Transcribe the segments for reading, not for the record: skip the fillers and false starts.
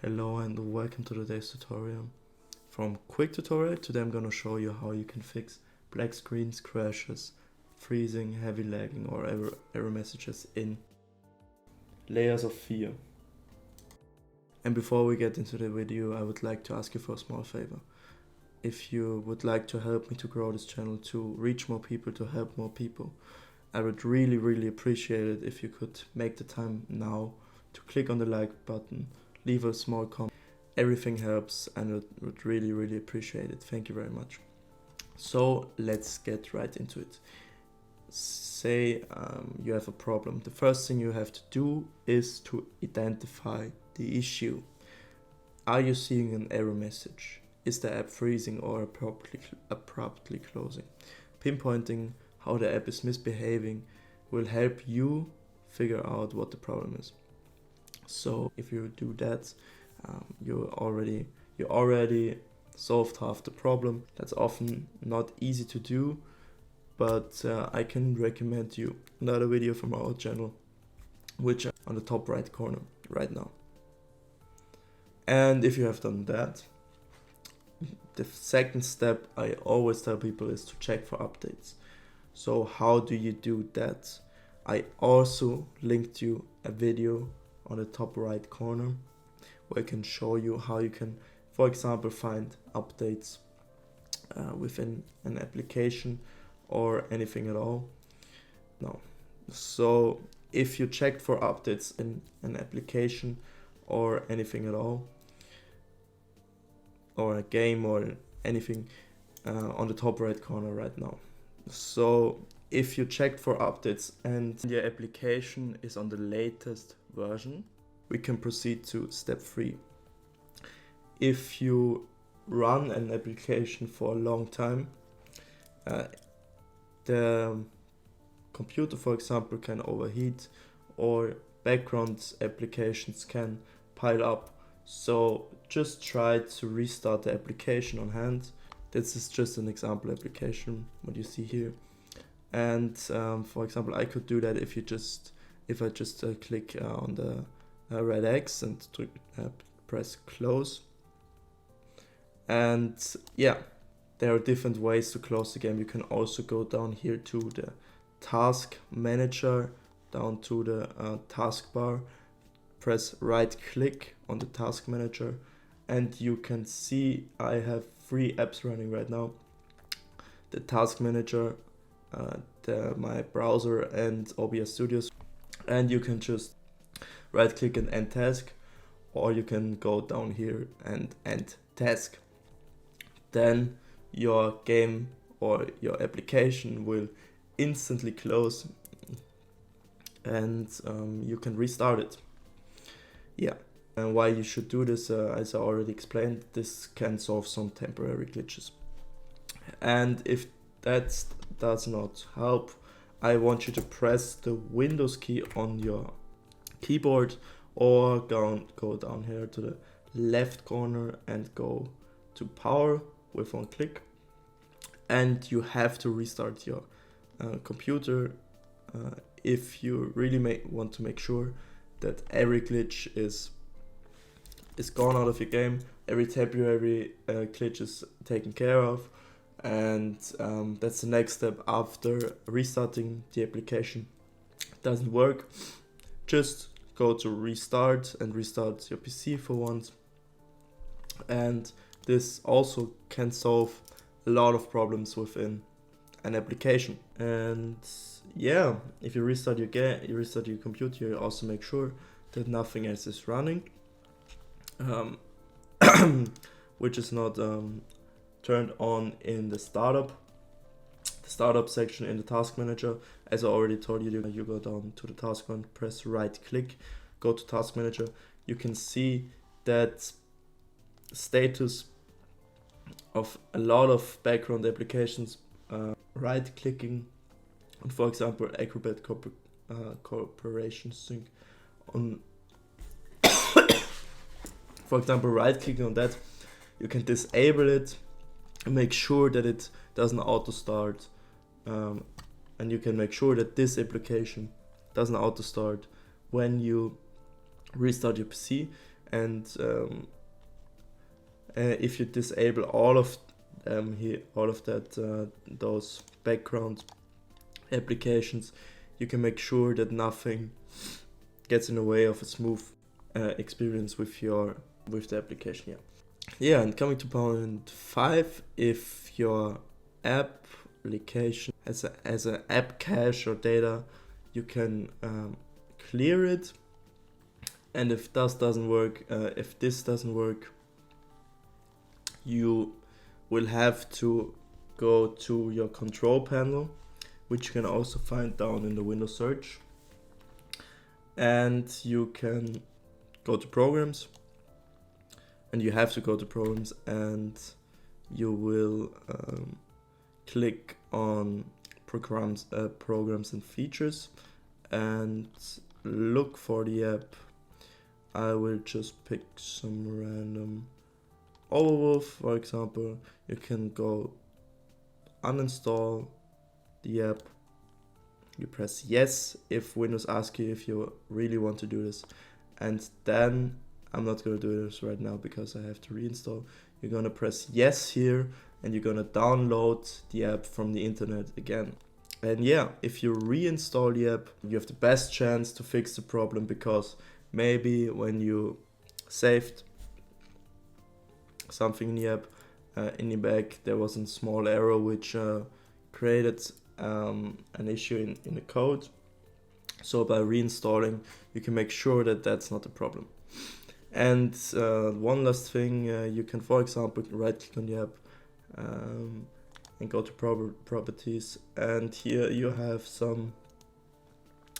Hello and welcome to today's tutorial. From quick tutorial, today I'm gonna show you how you can fix black screens, crashes, freezing, heavy lagging or error messages in Layers of Fear. And before we get into the video, I would like to ask you for a small favor. If you would like to help me to grow this channel, to reach more people, to help more people, I would really appreciate it if you could make the time now to click on the like button, leave a small comment. Everything helps and I would really appreciate it. Thank you very much. So let's get right into it. Say you have a problem. The first thing you have to do is to identify the issue. Are you seeing an error message? Is the app freezing or abruptly closing? Pinpointing how the app is misbehaving will help you figure out what the problem is. So if you do that, you already solved half the problem. That's often not easy to do, but I can recommend you another video from our channel, which is on the top right corner right now. And if you have done that, the second step I always tell people is to check for updates. So how do you do that? I also linked you a video on the top right corner where I can show you how you can, for example, find updates within an application or anything at all. No. So if you checked for updates in an application or anything at all, or a game or anything, on the top right corner right now. So if you checked for updates and your application is on the latest version, we can proceed to step 3. If you run an application for a long time, the computer, for example, can overheat or background applications can pile up. So just try to restart the application on hand. This is just an example application, what you see here. And for example, I could do that if I just click on the red X and press close. And yeah, there are different ways to close the game. You can also go down here to the task manager, down to the taskbar, press right click on the task manager, and you can see I have 3 apps running right now: the task manager, my browser, and OBS Studios. And you can just right click and end task, or you can go down here and end task. Then your game or your application will instantly close and you can restart it. Yeah, and why you should do this, as I already explained, this can solve some temporary glitches. And if that does not help, I want you to press the Windows key on your keyboard, or go down here to the left corner and go to power with 1 click. And you have to restart your computer if you really want to make sure that every glitch is gone out of your game, every temporary glitch is taken care of. And that's the next step after restarting the application. Doesn't work, just go to restart and restart your PC for once. And this also can solve a lot of problems within an application. And yeah, if you restart your game, you restart your computer, you also make sure that nothing else is running, which is not turned on in the startup section in the task manager. As I already told you, you go down to the task one, press right click, go to task manager. You can see that status of a lot of background applications, right clicking on, for example, Acrobat Corporation Sync on for example, right clicking on that, you can disable it, make sure that it doesn't auto start, and you can make sure that this application doesn't auto start when you restart your PC. and if you disable all of here, all of that those background applications, you can make sure that nothing gets in the way of a smooth experience with the application. Yeah, and coming to point 5, if your application has an app cache or data, you can clear it. And if this doesn't work, you will have to go to your control panel, which you can also find down in the Windows search, and you can go to programs, and you have to go to programs, and you will click on programs and features and look for the app. I will just pick some random Overwolf, for example. You can go uninstall the app. You press yes if Windows asks you if you really want to do this, and then I'm not going to do this right now because I have to reinstall. You're going to press yes here, and you're going to download the app from the internet again. And yeah, if you reinstall the app, you have the best chance to fix the problem, because maybe when you saved something in the app, in the back there was a small error which created an issue in the code. So by reinstalling, you can make sure that that's not a problem. And one last thing, you can, for example, right click on the app and go to properties, and here you have some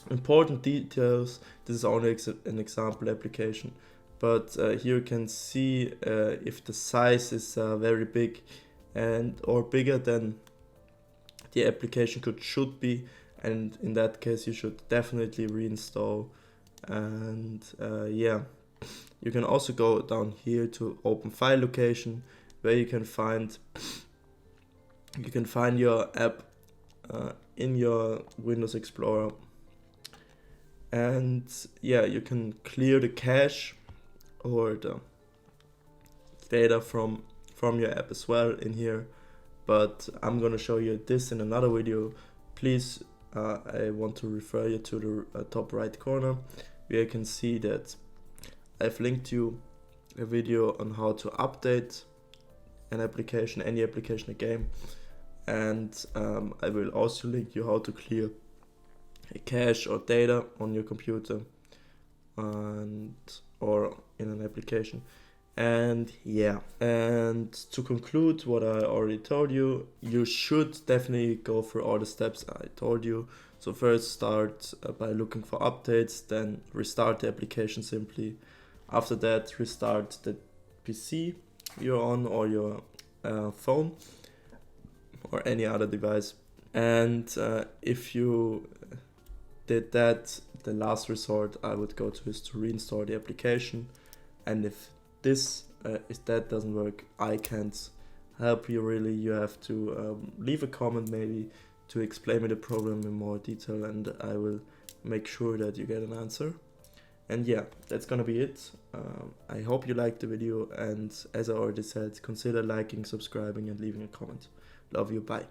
important details. This is only an example application, but here you can see if the size is very big or bigger than the application should be, and in that case you should definitely reinstall. And yeah, you can also go down here to open file location, where you can find your app in your Windows Explorer. And yeah, you can clear the cache or the data from your app as well in here, but I'm gonna show you this in another video. Please, I want to refer you to the top right corner, where you can see that I've linked you a video on how to update an application, any application, a game, and I will also link you how to clear a cache or data on your computer or in an application. And yeah, and to conclude what I already told you, you should definitely go through all the steps I told you. So first start by looking for updates, then restart the application simply. After that, restart the PC you're on, or your phone, or any other device. And if you did that, the last resort I would go to is to reinstall the application. And if that doesn't work, I can't help you really. You have to leave a comment maybe to explain me the problem in more detail, and I will make sure that you get an answer. And yeah, that's gonna be it. I hope you liked the video, and as I already said, consider liking, subscribing, and leaving a comment. Love you, bye.